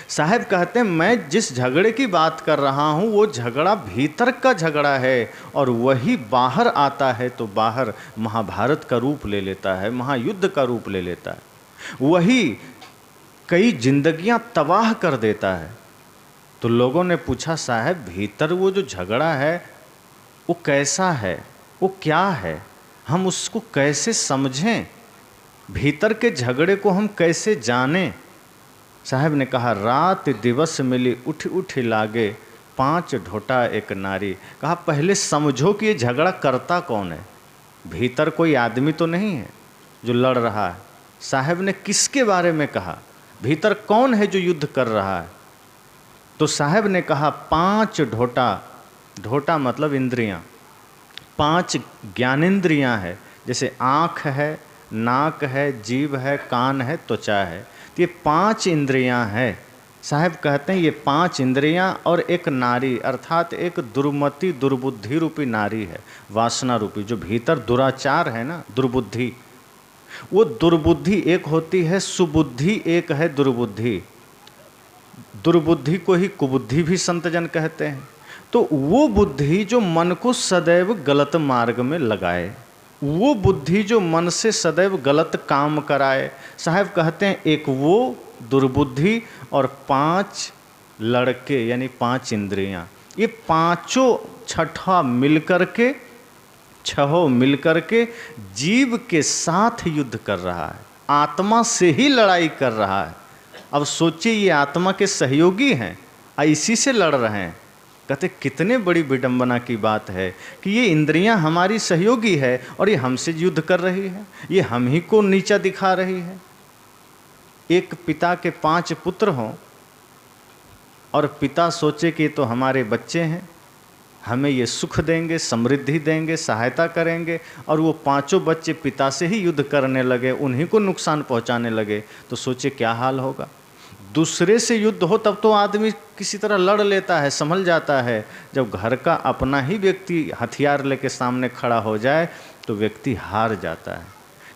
साहब कहते हैं मैं जिस झगड़े की बात कर रहा हूँ वो झगड़ा भीतर का झगड़ा है, और वही बाहर आता है तो बाहर महाभारत का रूप ले लेता है, महायुद्ध का रूप ले लेता है, वही कई जिंदगियां तबाह कर देता है। तो लोगों ने पूछा साहब भीतर वो जो झगड़ा है वो कैसा है, वो क्या है, हम उसको कैसे समझें, भीतर के झगड़े को हम कैसे जानें। साहब ने कहा रात दिवस मिली उठ उठ लागे, 5 ढोटा एक नारी। कहा पहले समझो कि ये झगड़ा करता कौन है, भीतर कोई आदमी तो नहीं है जो लड़ रहा है। साहब ने किसके बारे में कहा, भीतर कौन है जो युद्ध कर रहा है। तो साहब ने कहा 5 ढोटा, ढोटा मतलब इंद्रियां, 5 ज्ञानेंद्रियां है, जैसे आँख है, नाक है, जीभ है, कान है, त्वचा है। तो ये 5 इंद्रियां हैं। साहब कहते हैं ये 5 इंद्रियां और एक नारी, अर्थात एक दुर्मति दुर्बुद्धि रूपी नारी है, वासना रूपी, जो भीतर दुराचार है ना, दुर्बुद्धि। वो दुर्बुद्धि एक होती है सुबुद्धि, एक है दुर्बुद्धि। दुर्बुद्धि को ही कुबुद्धि भी संत जन कहते हैं। तो वो बुद्धि जो मन को सदैव गलत मार्ग में लगाए, वो बुद्धि जो मन से सदैव गलत काम कराए। साहब कहते हैं एक वो दुर्बुद्धि और 5 लड़के यानी 5 इंद्रियां, ये पांचों छठा मिलकर के, छहों मिलकर के जीव के साथ युद्ध कर रहा है, आत्मा से ही लड़ाई कर रहा है। अब सोचिए ये आत्मा के सहयोगी हैं, इसी से लड़ रहे हैं। कहते कितने बड़ी विडंबना की बात है कि ये इंद्रियां हमारी सहयोगी है और ये हमसे युद्ध कर रही है, ये हम ही को नीचा दिखा रही है। एक पिता के 5 पुत्र हों और पिता सोचे कि तो हमारे बच्चे हैं, हमें ये सुख देंगे, समृद्धि देंगे, सहायता करेंगे, और वो 5 बच्चे पिता से ही युद्ध करने लगे, उन्हीं को नुकसान पहुंचाने लगे, तो सोचे क्या हाल होगा। दूसरे से युद्ध हो तब तो आदमी किसी तरह लड़ लेता है, संभल जाता है। जब घर का अपना ही व्यक्ति हथियार लेके सामने खड़ा हो जाए तो व्यक्ति हार जाता है।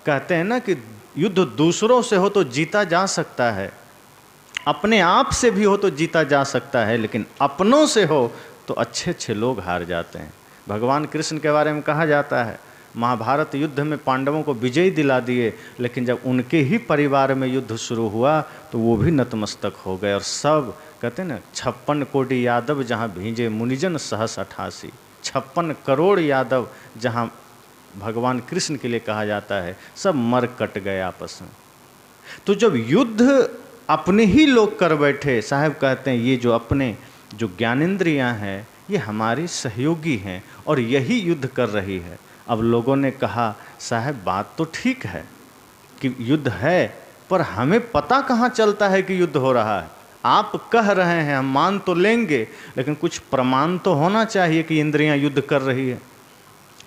कहते हैं ना कि युद्ध दूसरों से हो तो जीता जा सकता है, अपने आप से भी हो तो जीता जा सकता है, लेकिन अपनों से हो तो अच्छे अच्छे लोग हार जाते हैं। भगवान कृष्ण के बारे में कहा जाता है महाभारत युद्ध में पांडवों को विजय दिला दिए, लेकिन जब उनके ही परिवार में युद्ध शुरू हुआ तो वो भी नतमस्तक हो गए। और सब कहते हैं ना 56 कोटि यादव जहाँ भींजे मुनिजन सहस 88, 56 करोड़ यादव जहाँ भगवान कृष्ण के लिए कहा जाता है, सब मर कट गए आपस में। तो जब युद्ध अपने ही लोग कर बैठे, साहब कहते हैं ये जो अपने जो ज्ञानेंद्रियाँ हैं ये हमारी सहयोगी हैं और यही युद्ध कर रही है। अब लोगों ने कहा साहब बात तो ठीक है कि युद्ध है, पर हमें पता कहाँ चलता है कि युद्ध हो रहा है। आप कह रहे हैं हम मान तो लेंगे, लेकिन कुछ प्रमाण तो होना चाहिए कि इंद्रियां युद्ध कर रही है।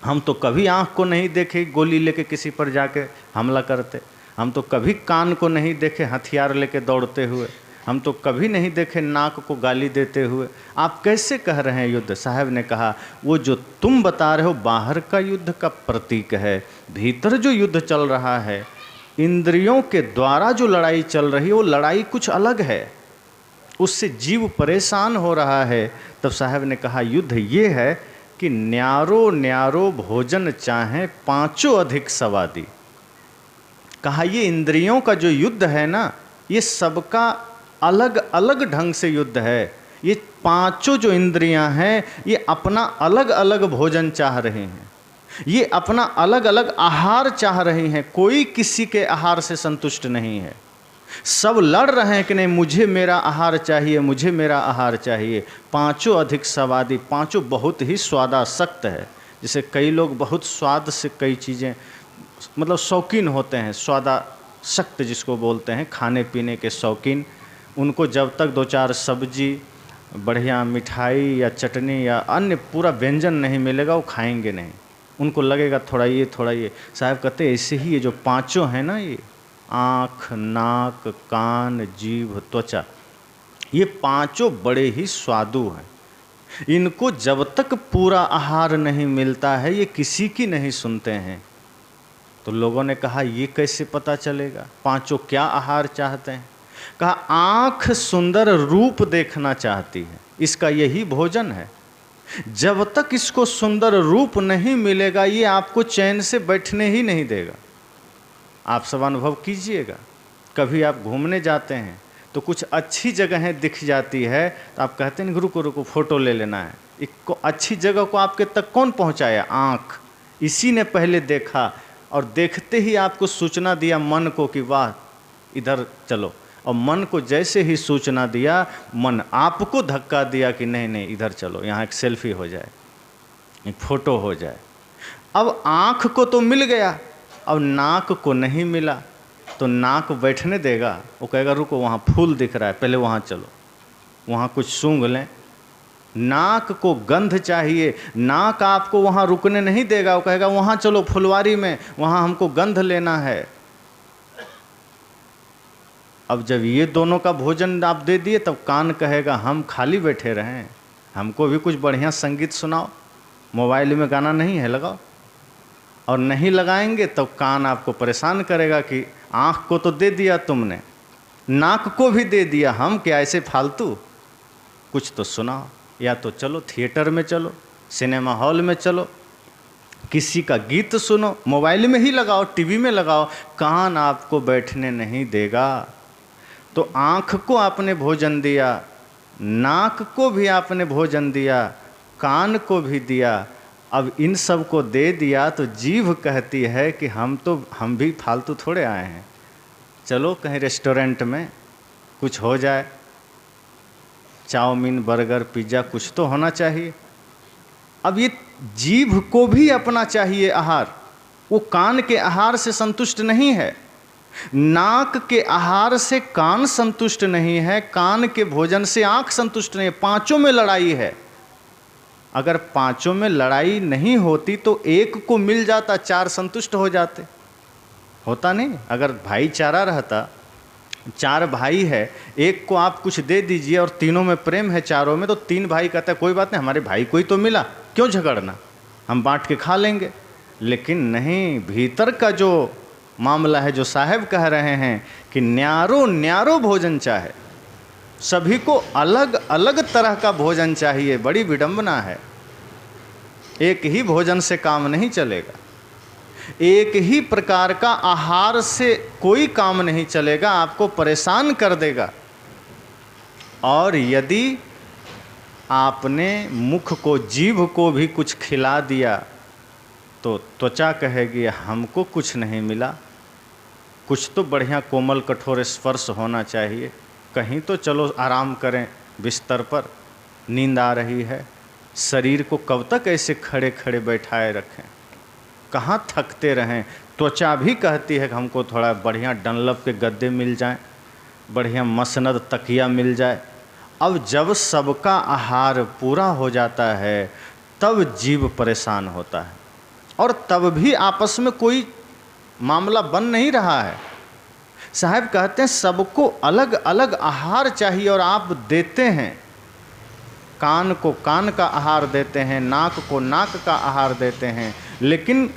हम तो कभी आँख को नहीं देखे गोली लेके किसी पर जाके हमला करते, हम तो कभी कान को नहीं देखे हथियार लेके दौड़ते हुए, हम तो कभी नहीं देखे नाक को गाली देते हुए। आप कैसे कह रहे हैं युद्ध। साहब ने कहा वो जो तुम बता रहे हो बाहर का युद्ध का प्रतीक है, भीतर जो युद्ध चल रहा है, इंद्रियों के द्वारा जो लड़ाई चल रही है वो लड़ाई कुछ अलग है, उससे जीव परेशान हो रहा है। तब साहब ने कहा युद्ध ये है कि न्यारो न्यारो भोजन चाहे 5 अधिक सवादी। कहा ये इंद्रियों का जो युद्ध है ना, ये सबका अलग अलग ढंग से युद्ध है। ये 5 जो इंद्रियां हैं ये अपना अलग अलग भोजन चाह रहे हैं, ये अपना अलग अलग आहार चाह रही हैं, कोई किसी के आहार से संतुष्ट नहीं है। सब लड़ रहे हैं कि नहीं मुझे मेरा आहार चाहिए, मुझे मेरा आहार चाहिए। 5 अधिक स्वादी, 5 बहुत ही स्वादासक्त है। जैसे कई लोग बहुत स्वाद से कई चीज़ें मतलब शौकीन होते हैं, स्वादासक्त जिसको बोलते हैं, खाने पीने के शौकीन। उनको जब तक 2-4 सब्जी, बढ़िया मिठाई या चटनी या अन्य पूरा व्यंजन नहीं मिलेगा वो खाएंगे नहीं, उनको लगेगा थोड़ा ये थोड़ा ये। साहब कहते हैं ऐसे ही ये जो 5 हैं ना, ये आँख, नाक, कान, जीभ, त्वचा, ये 5 बड़े ही स्वादु हैं। इनको जब तक पूरा आहार नहीं मिलता है ये किसी की नहीं सुनते हैं। तो लोगों ने कहा ये कैसे पता चलेगा 5 क्या आहार चाहते हैं। कहा आँख सुंदर रूप देखना चाहती है, इसका यही भोजन है। जब तक इसको सुंदर रूप नहीं मिलेगा ये आपको चैन से बैठने ही नहीं देगा। आप सब अनुभव कीजिएगा, कभी आप घूमने जाते हैं तो कुछ अच्छी जगहें दिख जाती है तो आप कहते हैं रुको रुको फ़ोटो ले लेना है। एक अच्छी जगह को आपके तक कौन पहुंचाया? आँख। इसी ने पहले देखा और देखते ही आपको सूचना दिया मन को कि वाह इधर चलो, और मन को जैसे ही सूचना दिया मन आपको धक्का दिया कि नहीं नहीं इधर चलो, यहाँ एक सेल्फी हो जाए, एक फ़ोटो हो जाए। अब आँख को तो मिल गया, अब नाक को नहीं मिला तो नाक बैठने देगा? वो कहेगा रुको वहाँ फूल दिख रहा है, पहले वहाँ चलो, वहाँ कुछ सूंघ लें। नाक को गंध चाहिए, नाक आपको वहाँ रुकने नहीं देगा, वो कहेगा वहाँ चलो फुलवारी में, वहाँ हमको गंध लेना है। अब जब ये दोनों का भोजन आप दे दिए तब कान कहेगा हम खाली बैठे रहें, हमको भी कुछ बढ़िया संगीत सुनाओ, मोबाइल में गाना नहीं है लगाओ। और नहीं लगाएंगे तब कान आपको परेशान करेगा कि आँख को तो दे दिया तुमने, नाक को भी दे दिया, हम क्या ऐसे फालतू, कुछ तो सुनाओ। या तो चलो थिएटर में चलो, सिनेमा हॉल में चलो, किसी का गीत सुनो, मोबाइल में ही लगाओ, टीवी में लगाओ, कान आपको बैठने नहीं देगा। तो आँख को आपने भोजन दिया, नाक को भी आपने भोजन दिया, कान को भी दिया, अब इन सब को दे दिया तो जीभ कहती है कि हम भी फालतू थोड़े आए हैं, चलो कहीं रेस्टोरेंट में कुछ हो जाए, चाउमीन बर्गर पिज़्ज़ा कुछ तो होना चाहिए। अब ये जीभ को भी अपना चाहिए आहार, वो कान के आहार से संतुष्ट नहीं है, नाक के आहार से कान संतुष्ट नहीं है, कान के भोजन से आँख संतुष्ट नहीं है। पांचों में लड़ाई है। अगर पांचों में लड़ाई नहीं होती तो एक को मिल जाता, चार संतुष्ट हो जाते, होता नहीं। अगर भाईचारा रहता, चार भाई है, एक को आप कुछ दे दीजिए और तीनों में प्रेम है चारों में, तो तीन भाई कहते हैं कोई बात नहीं, हमारे भाई को ही तो मिला, क्यों झगड़ना, हम बांट के खा लेंगे। लेकिन नहीं, भीतर का जो मामला है, जो साहब कह रहे हैं कि न्यारो न्यारो भोजन चाहे, सभी को अलग अलग तरह का भोजन चाहिए। बड़ी विडंबना है, एक ही भोजन से काम नहीं चलेगा, एक ही प्रकार का आहार से कोई काम नहीं चलेगा, आपको परेशान कर देगा। और यदि आपने मुख को, जीभ को भी कुछ खिला दिया तो त्वचा कहेगी हमको कुछ नहीं मिला, कुछ तो बढ़िया कोमल कठोर स्पर्श होना चाहिए, कहीं तो चलो आराम करें बिस्तर पर, नींद आ रही है, शरीर को कब तक ऐसे खड़े खड़े बैठाए रखें, कहाँ थकते रहें। त्वचा भी कहती है कि हमको थोड़ा बढ़िया डनलप के गद्दे मिल जाएं, बढ़िया मसनद तकिया मिल जाए। अब जब सबका आहार पूरा हो जाता है तब जीव परेशान होता है, और तब भी आपस में कोई मामला बन नहीं रहा है। साहब कहते हैं सबको अलग अलग आहार चाहिए और आप देते हैं, कान को कान का आहार देते हैं, नाक को नाक का आहार देते हैं। लेकिन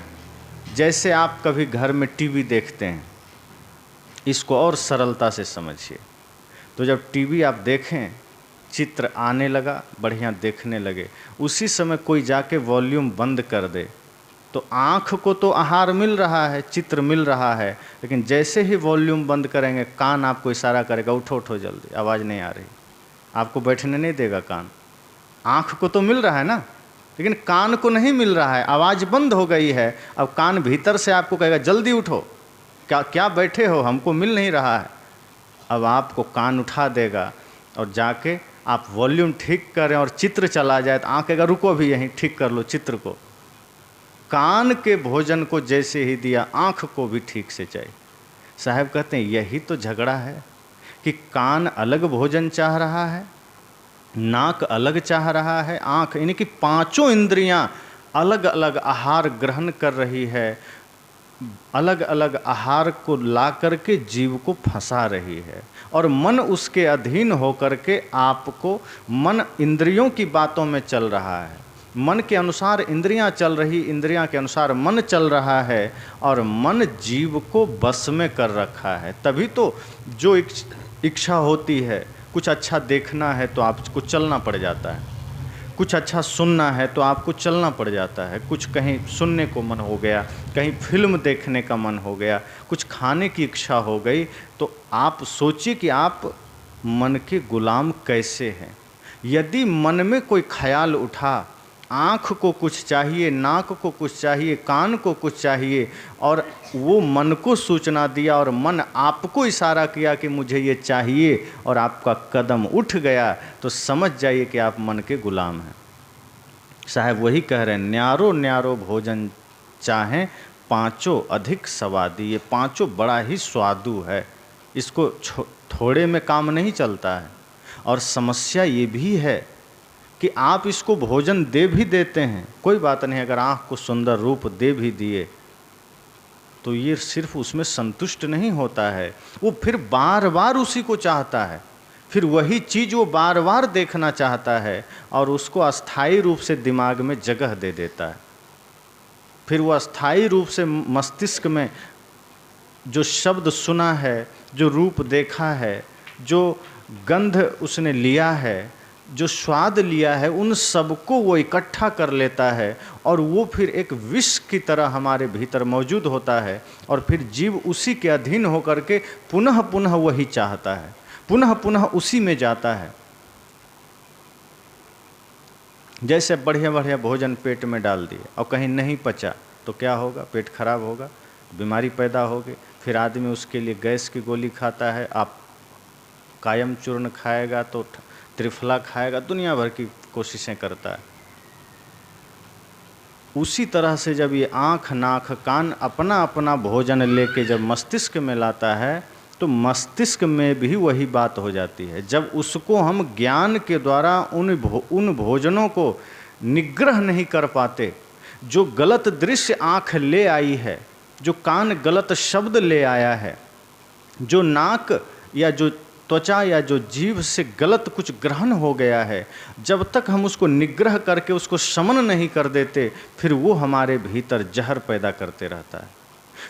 जैसे आप कभी घर में टीवी देखते हैं, इसको और सरलता से समझिए। तो जब टीवी आप देखें, चित्र आने लगा, बढ़िया देखने लगे, उसी समय कोई जाके वॉल्यूम बंद कर दे तो आँख को तो आहार मिल रहा है, चित्र मिल रहा है, लेकिन जैसे ही वॉल्यूम बंद करेंगे कान आपको इशारा करेगा उठो उठो जल्दी, आवाज़ नहीं आ रही, आपको बैठने नहीं देगा कान। आँख को तो मिल रहा है ना, लेकिन कान को नहीं मिल रहा है, आवाज़ बंद हो गई है। अब कान भीतर से आपको कहेगा जल्दी उठो, क्या क्या बैठे हो, हमको मिल नहीं रहा है। अब आपको कान उठा देगा और जाके आप वॉल्यूम ठीक करें और चित्र चला जाए तो आँख कहेगा रुको भी यहीं ठीक कर लो चित्र को। कान के भोजन को जैसे ही दिया आँख को भी ठीक से चाहिए। साहब कहते हैं यही तो झगड़ा है कि कान अलग भोजन चाह रहा है, नाक अलग चाह रहा है, आँख, यानी कि पांचों इंद्रियां अलग अलग आहार ग्रहण कर रही है, अलग अलग आहार को ला करके जीव को फंसा रही है, और मन उसके अधीन होकर के आपको, मन इंद्रियों की बातों में चल रहा है, मन के अनुसार इंद्रियां चल रही, इंद्रियां के अनुसार मन चल रहा है, और मन जीव को बस में कर रखा है। तभी तो जो इच्छा होती है, कुछ अच्छा देखना है तो आपको चलना पड़ जाता है, कुछ अच्छा सुनना है तो आपको चलना पड़ जाता है, कुछ कहीं सुनने को मन हो गया, कहीं फिल्म देखने का मन हो गया, कुछ खाने की इच्छा हो गई, तो आप सोचिए कि आप मन के गुलाम कैसे हैं। यदि मन में कोई ख्याल उठा, आँख को कुछ चाहिए, नाक को कुछ चाहिए, कान को कुछ चाहिए, और वो मन को सूचना दिया और मन आपको इशारा किया कि मुझे ये चाहिए, और आपका कदम उठ गया, तो समझ जाइए कि आप मन के गुलाम हैं। साहब वही कह रहे हैं, न्यारो न्यारो भोजन चाहें पांचों अधिक स्वादी। ये पांचों बड़ा ही स्वादु है, इसको थोड़े में काम नहीं चलता है। और समस्या ये भी है कि आप इसको भोजन दे भी देते हैं, कोई बात नहीं, अगर आँख को सुंदर रूप दे भी दिए तो ये सिर्फ उसमें संतुष्ट नहीं होता है, वो फिर बार बार उसी को चाहता है, फिर वही चीज़ वो बार बार देखना चाहता है, और उसको अस्थायी रूप से दिमाग में जगह दे देता है। फिर वो अस्थायी रूप से मस्तिष्क में जो शब्द सुना है, जो रूप देखा है, जो गंध उसने लिया है, जो स्वाद लिया है, उन सबको वो इकट्ठा कर लेता है, और वो फिर एक विष की तरह हमारे भीतर मौजूद होता है, और फिर जीव उसी के अधीन होकर के पुनः पुनः वही चाहता है, पुनः पुनः उसी में जाता है। जैसे बढ़िया बढ़िया भोजन पेट में डाल दिए और कहीं नहीं पचा तो क्या होगा? पेट खराब होगा, बीमारी पैदा होगी। फिर आदमी उसके लिए गैस की गोली खाता है, आप कायम चूर्ण खाएगा तो त्रिफला खाएगा, दुनिया भर की कोशिशें करता है। उसी तरह से जब ये आँख नाक कान अपना अपना भोजन लेके जब मस्तिष्क में लाता है, तो मस्तिष्क में भी वही बात हो जाती है। जब उसको हम ज्ञान के द्वारा उन भोजनों को निग्रह नहीं कर पाते, जो गलत दृश्य आँख ले आई है, जो कान गलत शब्द ले आया है, जो नाक या जो त्वचा या जो जीभ से गलत कुछ ग्रहण हो गया है, जब तक हम उसको निग्रह करके उसको शमन नहीं कर देते, फिर वो हमारे भीतर जहर पैदा करते रहता है।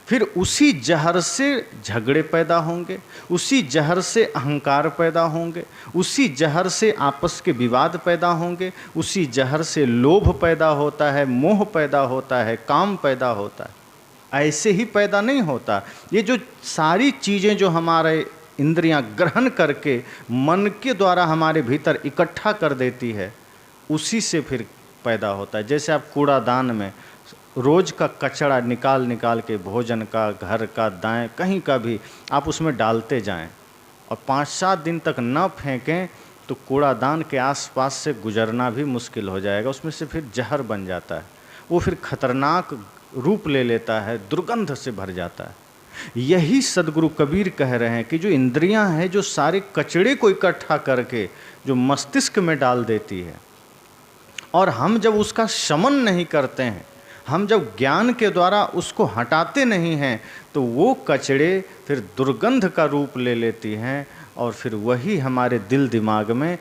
फिर उसी जहर से झगड़े पैदा होंगे, उसी जहर से अहंकार पैदा होंगे, उसी जहर से आपस के विवाद पैदा होंगे, उसी जहर से लोभ पैदा होता है, मोह पैदा होता है, काम पैदा होता है। ऐसे ही पैदा नहीं होता। ये जो सारी चीज़ें जो हमारे इंद्रियां ग्रहण करके मन के द्वारा हमारे भीतर इकट्ठा कर देती है, उसी से फिर पैदा होता है। जैसे आप कूड़ादान में रोज़ का कचरा निकाल निकाल के, भोजन का, घर का, दाएं कहीं का भी आप उसमें डालते जाएं, और 5-7 दिन तक न फेंकें तो कूड़ादान के आसपास से गुजरना भी मुश्किल हो जाएगा। उसमें से फिर जहर बन जाता है, वो फिर खतरनाक रूप ले लेता है, दुर्गंध से भर जाता है। यही सदगुरु कबीर कह रहे हैं कि जो इंद्रियां हैं, जो सारे कचड़े को इकट्ठा करके जो मस्तिष्क में डाल देती है, और हम जब उसका शमन नहीं करते हैं, हम जब ज्ञान के द्वारा उसको हटाते नहीं हैं, तो वो कचड़े फिर दुर्गंध का रूप ले लेती हैं, और फिर वही हमारे दिल दिमाग में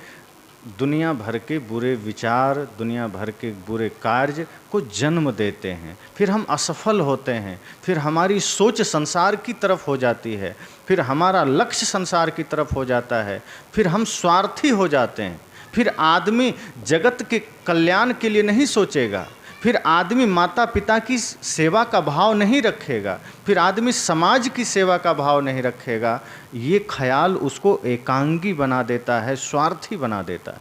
दुनिया भर के बुरे विचार, दुनिया भर के बुरे कार्य को जन्म देते हैं। फिर हम असफल होते हैं, फिर हमारी सोच संसार की तरफ हो जाती है, फिर हमारा लक्ष्य संसार की तरफ हो जाता है, फिर हम स्वार्थी हो जाते हैं। फिर आदमी जगत के कल्याण के लिए नहीं सोचेगा, फिर आदमी माता पिता की सेवा का भाव नहीं रखेगा, फिर आदमी समाज की सेवा का भाव नहीं रखेगा। ये ख्याल उसको एकांगी बना देता है, स्वार्थी बना देता है।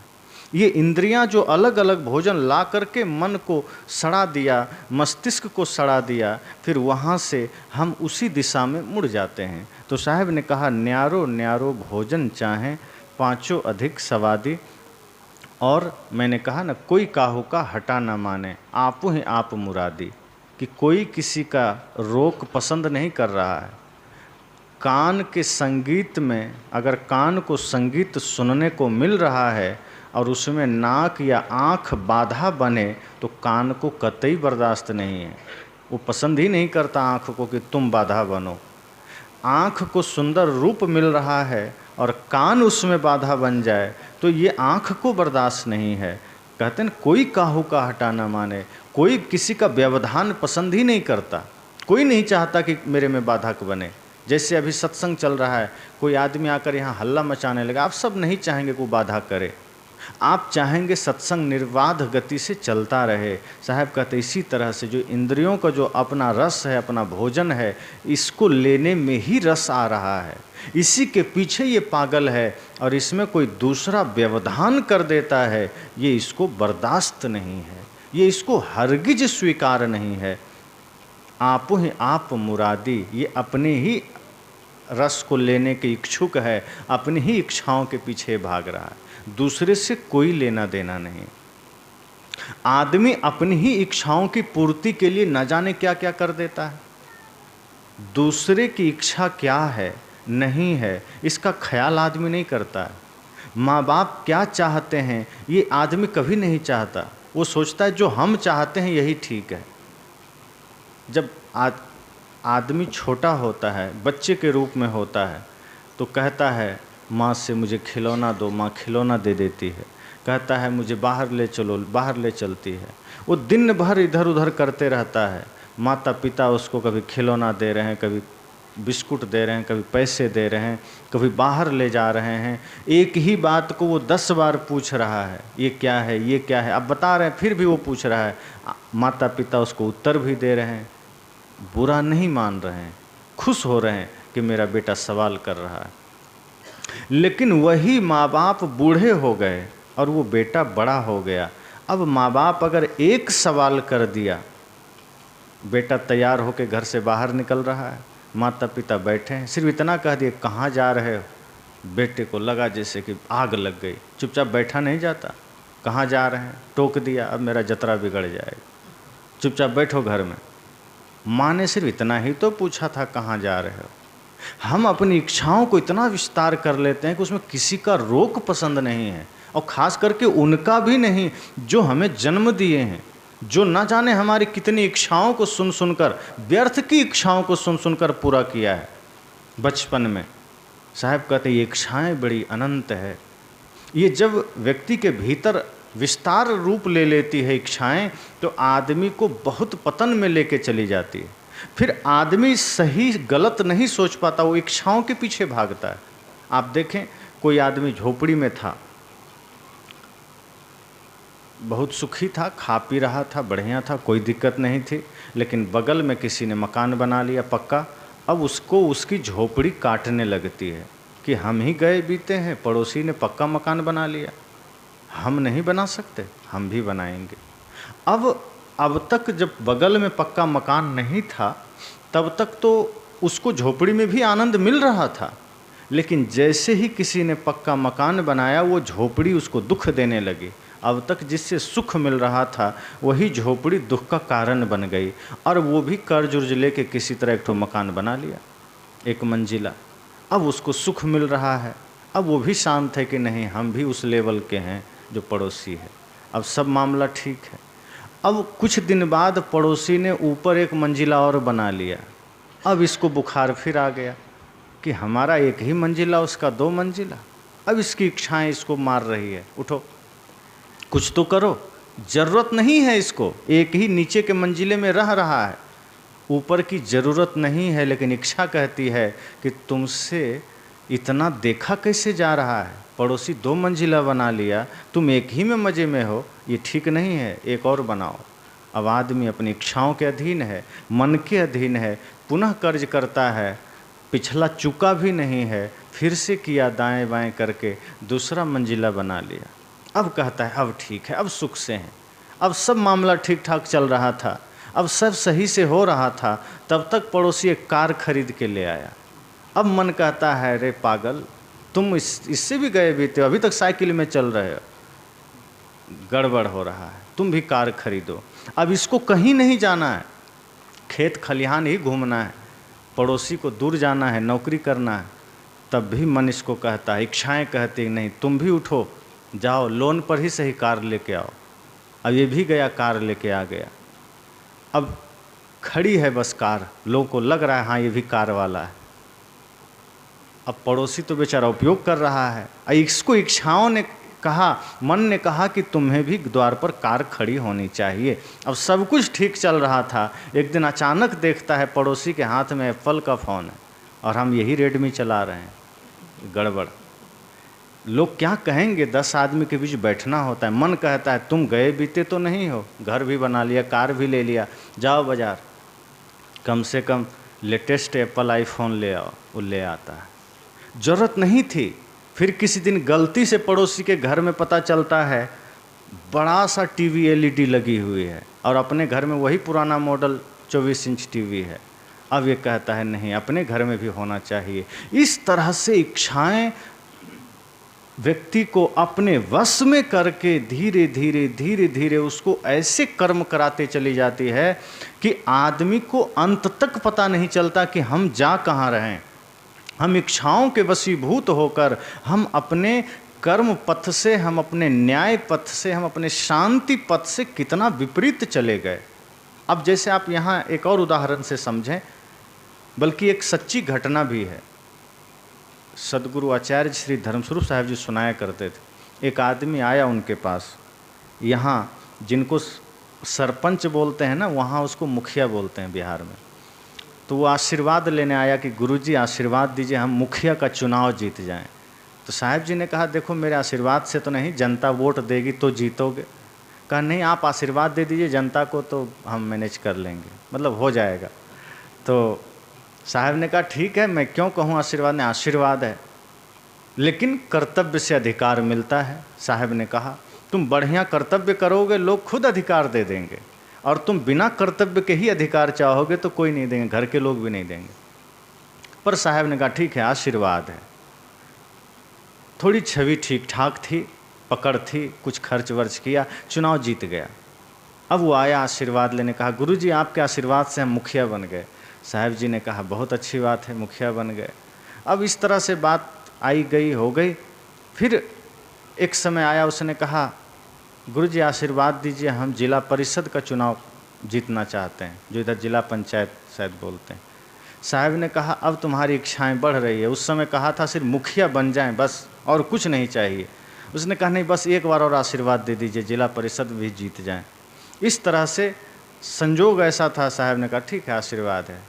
ये इंद्रियां जो अलग अलग भोजन ला करके मन को सड़ा दिया, मस्तिष्क को सड़ा दिया, फिर वहाँ से हम उसी दिशा में मुड़ जाते हैं। तो साहब ने कहा, न्यारो न्यारो भोजन चाहें पांचों अधिक स्वादी। और मैंने कहा ना, कोई काहू का हटा ना माने, आपो ही आप मुरादी, कि कोई किसी का रोक पसंद नहीं कर रहा है। कान के संगीत में अगर कान को संगीत सुनने को मिल रहा है और उसमें नाक या आँख बाधा बने, तो कान को कतई बर्दाश्त नहीं है। वो पसंद ही नहीं करता आँख को कि तुम बाधा बनो। आँख को सुंदर रूप मिल रहा है और कान उसमें बाधा बन जाए, तो ये आँख को बर्दाश्त नहीं है। कहते हैं कोई काहू का हटा ना माने, कोई किसी का व्यवधान पसंद ही नहीं करता, कोई नहीं चाहता कि मेरे में बाधक बने। जैसे अभी सत्संग चल रहा है, कोई आदमी आकर यहाँ हल्ला मचाने लगा, आप सब नहीं चाहेंगे कोई बाधा करे, आप चाहेंगे सत्संग निर्बाध गति से चलता रहे। साहब कहते इसी तरह से जो इंद्रियों का जो अपना रस है, अपना भोजन है, इसको लेने में ही रस आ रहा है, इसी के पीछे ये पागल है, और इसमें कोई दूसरा व्यवधान कर देता है, ये इसको बर्दाश्त नहीं है, ये इसको हरगिज स्वीकार नहीं है। आपो ही आप मुरादी, ये अपने ही रस को लेने के इच्छुक है, अपनी ही इच्छाओं के पीछे भाग रहा है, दूसरे से कोई लेना देना नहीं। आदमी अपनी ही इच्छाओं की पूर्ति के लिए न जाने क्या क्या कर देता है, दूसरे की इच्छा क्या है नहीं है इसका ख्याल आदमी नहीं करता है। माँ बाप क्या चाहते हैं ये आदमी कभी नहीं चाहता, वो सोचता है जो हम चाहते हैं यही ठीक है। जब आदमी छोटा होता है, बच्चे के रूप में होता है, तो कहता है माँ से मुझे खिलौना दो, माँ खिलौना दे देती है। कहता है मुझे बाहर ले चलो, बाहर ले चलती है। वो दिन भर इधर उधर करते रहता है, माता पिता उसको कभी खिलौना दे रहे हैं, कभी बिस्कुट दे रहे हैं, कभी पैसे दे रहे हैं, कभी बाहर ले जा रहे हैं। एक ही बात को वो 10 बार पूछ रहा है, ये क्या है, ये क्या है, अब बता रहे हैं फिर भी वो पूछ रहा है। माता पिता उसको उत्तर भी दे रहे हैं, बुरा नहीं मान रहे हैं, खुश हो रहे हैं कि मेरा बेटा सवाल कर रहा है। लेकिन वही माँ बाप बूढ़े हो गए और वो बेटा बड़ा हो गया। अब माँ बाप अगर एक सवाल कर दिया, बेटा तैयार होकर घर से बाहर निकल रहा है, माता पिता बैठे हैं, सिर्फ इतना कह दिए कहाँ जा रहे हो, बेटे को लगा जैसे कि आग लग गई, चुपचाप बैठा नहीं जाता, कहाँ जा रहे हैं, टोक दिया, अब मेरा जतरा बिगड़ जाएगा, चुपचाप बैठो घर में। माँ ने सिर्फ इतना ही तो पूछा था कहाँ जा रहे हो। हम अपनी इच्छाओं को इतना विस्तार कर लेते हैं कि उसमें किसी का रोक पसंद नहीं है, और ख़ास करके उनका भी नहीं जो हमें जन्म दिए हैं, जो ना जाने हमारी कितनी इच्छाओं को सुन सुनकर, व्यर्थ की इच्छाओं को सुन सुनकर पूरा किया है बचपन में। साहब कहते ये इच्छाएं बड़ी अनंत है। ये जब व्यक्ति के भीतर विस्तार रूप ले लेती है इच्छाएं, तो आदमी को बहुत पतन में लेके चली जाती है। फिर आदमी सही गलत नहीं सोच पाता, वो इच्छाओं के पीछे भागता है। आप देखें, कोई आदमी झोपड़ी में था, बहुत सुखी था, खा पी रहा था, बढ़िया था, कोई दिक्कत नहीं थी, लेकिन बगल में किसी ने मकान बना लिया पक्का। अब उसको उसकी झोपड़ी काटने लगती है कि हम ही गए बीते हैं, पड़ोसी ने पक्का मकान बना लिया, हम नहीं बना सकते, हम भी बनाएंगे। अब तक जब बगल में पक्का मकान नहीं था, तब तक तो उसको झोपड़ी में भी आनंद मिल रहा था, लेकिन जैसे ही किसी ने पक्का मकान बनाया, वो झोपड़ी उसको दुख देने लगी। अब तक जिससे सुख मिल रहा था, वही झोपड़ी दुख का कारण बन गई, और वो भी कर्ज उर्ज लेके किसी तरह एक ठो मकान बना लिया, 1 मंजिला। अब उसको सुख मिल रहा है, अब वो भी शांत है कि नहीं, हम भी उस लेवल के हैं जो पड़ोसी है, अब सब मामला ठीक है। अब कुछ दिन बाद पड़ोसी ने ऊपर 1 मंजिला और बना लिया। अब इसको बुखार फिर आ गया कि हमारा 1 ही मंजिला, उसका 2 मंजिला। अब इसकी इच्छाएं इसको मार रही है, उठो कुछ तो करो, ज़रूरत नहीं है इसको, एक ही नीचे के मंजिले में रह रहा है, ऊपर की ज़रूरत नहीं है, लेकिन इच्छा कहती है कि तुमसे इतना देखा कैसे जा रहा है, पड़ोसी 2 मंजिला बना लिया, तुम एक ही में मज़े में हो, ये ठीक नहीं है, एक और बनाओ। अब आदमी अपनी इच्छाओं के अधीन है, मन के अधीन है, पुनः कर्ज करता है, पिछला चुका भी नहीं है, फिर से किया दाएं बाएं करके दूसरा मंजिला बना लिया। अब कहता है अब ठीक है, अब सुख से हैं, अब सब मामला ठीक ठाक चल रहा था, अब सब सही से हो रहा था। तब तक पड़ोसी 1 कार खरीद के ले आया। अब मन कहता है रे पागल, तुम इससे भी गए बीते हो, अभी तक साइकिल में चल रहे हो, गड़बड़ हो रहा है, तुम भी कार खरीदो। अब इसको कहीं नहीं जाना है, खेत खलिहान ही घूमना है, पड़ोसी को दूर जाना है, नौकरी करना है, तब भी मन इसको कहता है, इच्छाएं कहती नहीं तुम भी उठो, जाओ लोन पर ही सही कार लेके आओ। अब ये भी गया, कार लेके आ गया। अब खड़ी है बस कार, लोगों को लग रहा है हाँ ये भी कार वाला है। अब पड़ोसी तो बेचारा उपयोग कर रहा है। इसको इच्छाओं ने कहा, मन ने कहा कि तुम्हें भी द्वार पर कार खड़ी होनी चाहिए। अब सब कुछ ठीक चल रहा था, एक दिन अचानक देखता है पड़ोसी के हाथ में एप्पल का फ़ोन है, और हम यही रेडमी चला रहे हैं। गड़बड़। लोग क्या कहेंगे, 10 आदमी के बीच बैठना होता है, मन कहता है तुम गए बीते तो नहीं हो, घर भी बना लिया, कार भी ले लिया, जाओ बाज़ार, कम से कम लेटेस्ट एप्पल आईफोन ले आओ, वो ले आता है। ज़रूरत नहीं थी। फिर किसी दिन गलती से पड़ोसी के घर में पता चलता है बड़ा सा टीवी एलईडी लगी हुई है और अपने घर में वही पुराना मॉडल 24 इंच टीवी है। अब ये कहता है नहीं, अपने घर में भी होना चाहिए। इस तरह से इच्छाएं व्यक्ति को अपने वश में करके धीरे धीरे धीरे धीरे उसको ऐसे कर्म कराते चली जाती है कि आदमी को अंत तक पता नहीं चलता कि हम जा कहाँ रहे हैं। हम इच्छाओं के वशीभूत होकर हम अपने कर्म पथ से, हम अपने न्याय पथ से, हम अपने शांति पथ से कितना विपरीत चले गए। अब जैसे आप यहाँ एक और उदाहरण से समझें, बल्कि एक सच्ची घटना भी है। सदगुरु आचार्य श्री धर्मस्वरूप साहब जी सुनाया करते थे। एक आदमी आया उनके पास, यहाँ जिनको सरपंच बोलते हैं ना, वहाँ उसको मुखिया बोलते हैं बिहार में। तो वो आशीर्वाद लेने आया कि गुरुजी आशीर्वाद दीजिए, हम मुखिया का चुनाव जीत जाएं। तो साहब जी ने कहा देखो मेरे आशीर्वाद से तो नहीं, जनता वोट देगी तो जीतोगे। कहा नहीं, आप आशीर्वाद दे दीजिए जनता को तो हम मैनेज कर लेंगे, मतलब हो जाएगा। तो साहब ने कहा ठीक है, मैं क्यों कहूँ आशीर्वाद, ने आशीर्वाद है लेकिन कर्तव्य से अधिकार मिलता है। साहब ने कहा तुम बढ़िया कर्तव्य करोगे लोग खुद अधिकार दे देंगे, और तुम बिना कर्तव्य के ही अधिकार चाहोगे तो कोई नहीं देंगे, घर के लोग भी नहीं देंगे। पर साहब ने कहा ठीक है आशीर्वाद है। थोड़ी छवि ठीक ठाक थी, पकड़ थी, कुछ खर्च वर्च किया, चुनाव जीत गया। अब वो आया आशीर्वाद लेने, कहा गुरुजी आपके आशीर्वाद से हम मुखिया बन गए। साहब जी ने कहा बहुत अच्छी बात है, मुखिया बन गए। अब इस तरह से बात आई गई हो गई। फिर एक समय आया, उसने कहा गुरुजी आशीर्वाद दीजिए, हम जिला परिषद का चुनाव जीतना चाहते हैं, जो इधर जिला पंचायत शायद बोलते हैं। साहब ने कहा अब तुम्हारी इच्छाएं बढ़ रही है, उस समय कहा था सिर्फ मुखिया बन जाएं बस और कुछ नहीं चाहिए। उसने कहा नहीं, बस एक बार और आशीर्वाद दे दीजिए, जिला परिषद भी जीत जाएं। इस तरह से संजोग ऐसा था। साहब ने कहा ठीक है आशीर्वाद है।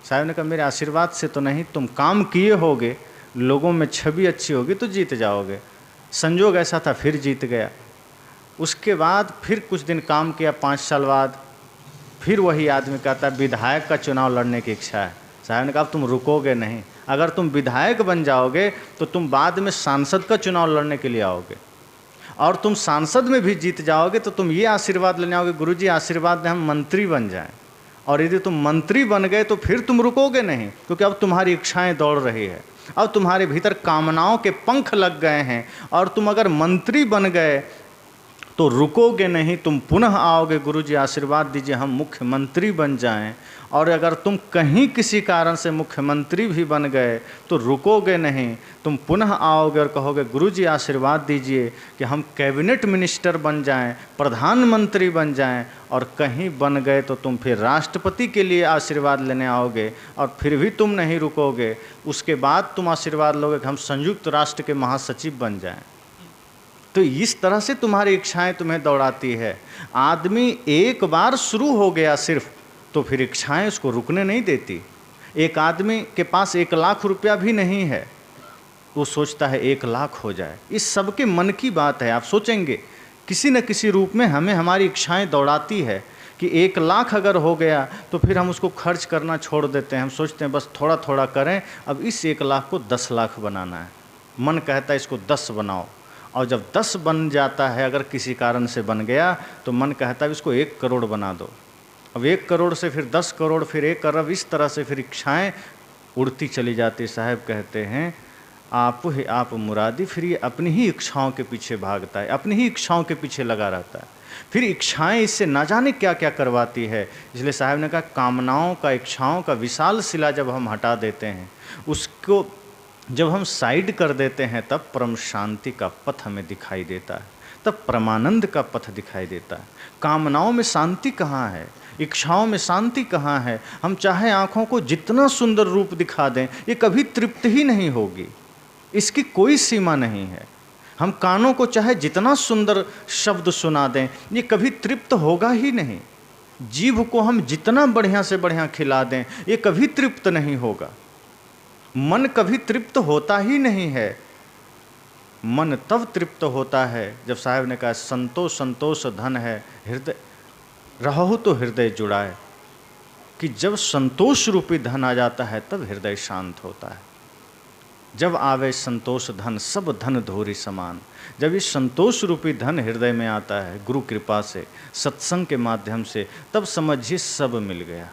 साहब ने कहा मेरे आशीर्वाद से तो नहीं, तुम काम किए होगे, लोगों में छवि अच्छी होगी तो जीत जाओगे। संजोग ऐसा था, फिर जीत गया। उसके बाद फिर कुछ दिन काम किया, 5 साल बाद फिर वही आदमी कहता है विधायक का चुनाव लड़ने की इच्छा है। साहब ने कहा तुम रुकोगे नहीं, अगर तुम विधायक बन जाओगे तो तुम बाद में सांसद का चुनाव लड़ने के लिए आओगे, और तुम सांसद में भी जीत जाओगे तो तुम ये आशीर्वाद लेने आओगे गुरुजी आशीर्वाद दें हम मंत्री बन जाएं। और यदि तुम मंत्री बन गए तो फिर तुम रुकोगे नहीं, क्योंकि अब तुम्हारी इच्छाएं दौड़ रही है, अब तुम्हारे भीतर कामनाओं के पंख लग गए हैं, और तुम अगर मंत्री बन गए तो रुकोगे नहीं, तुम पुनः आओगे गुरुजी आशीर्वाद दीजिए हम मुख्यमंत्री बन जाएं। और अगर तुम कहीं किसी कारण से मुख्यमंत्री भी बन गए तो रुकोगे नहीं, तुम पुनः आओगे और कहोगे गुरुजी आशीर्वाद दीजिए कि हम कैबिनेट मिनिस्टर बन जाएं, प्रधानमंत्री बन जाएं। और कहीं बन गए तो तुम फिर राष्ट्रपति के लिए आशीर्वाद लेने आओगे, और फिर भी तुम नहीं रुकोगे। उसके बाद तुम आशीर्वाद लोगे कि हम संयुक्त राष्ट्र के महासचिव बन जाएं। तो इस तरह से तुम्हारी इच्छाएं तुम्हें दौड़ाती है। आदमी एक बार शुरू हो गया सिर्फ, तो फिर इच्छाएं उसको रुकने नहीं देती। एक आदमी के पास 1 लाख रुपया भी नहीं है, वो सोचता है 1 लाख हो जाए। इस सबके मन की बात है। आप सोचेंगे किसी न किसी रूप में हमें हमारी इच्छाएं दौड़ाती है कि 1 लाख अगर हो गया तो फिर हम उसको खर्च करना छोड़ देते हैं। हम सोचते हैं बस थोड़ा थोड़ा करें, अब इस 1 लाख को 10 लाख बनाना है। मन कहता है इसको 10 बनाओ, और जब 10 बन जाता है, अगर किसी कारण से बन गया तो मन कहता है इसको 1 करोड़ बना दो। अब 1 करोड़ से फिर 10 करोड़, फिर 1 अरब, इस तरह से फिर इच्छाएं उड़ती चली जाती। साहब कहते हैं आप ही आप मुरादी, फिर ये अपनी ही इच्छाओं के पीछे भागता है, अपनी ही इच्छाओं के पीछे लगा रहता है। फिर इच्छाएं इससे ना जाने क्या क्या करवाती है। इसलिए साहब ने कहा कामनाओं का, इच्छाओं का विशाल शिला जब हम हटा देते हैं, उसको जब हम साइड कर देते हैं, तब परम शांति का पथ हमें दिखाई देता है, तब परमानंद का पथ दिखाई देता है। कामनाओं में शांति कहाँ है, इच्छाओं में शांति कहाँ है। हम चाहे आँखों को जितना सुंदर रूप दिखा दें, ये कभी तृप्त ही नहीं होगी, इसकी कोई सीमा नहीं है। हम कानों को चाहे जितना सुंदर शब्द सुना दें, ये कभी तृप्त होगा ही नहीं। जीभ को हम जितना बढ़िया से बढ़िया खिला दें, ये कभी तृप्त नहीं होगा। मन कभी तृप्त होता ही नहीं है। मन तब तृप्त होता है जब साहब ने कहा संतोष संतोष धन है हृदय रहो तो हृदय जुड़ाए, कि जब संतोष रूपी धन आ जाता है तब हृदय शांत होता है। जब आवे संतोष धन सब धन धोरी समान। जब इस संतोष रूपी धन हृदय में आता है गुरु कृपा से, सत्संग के माध्यम से, तब समझिए सब मिल गया।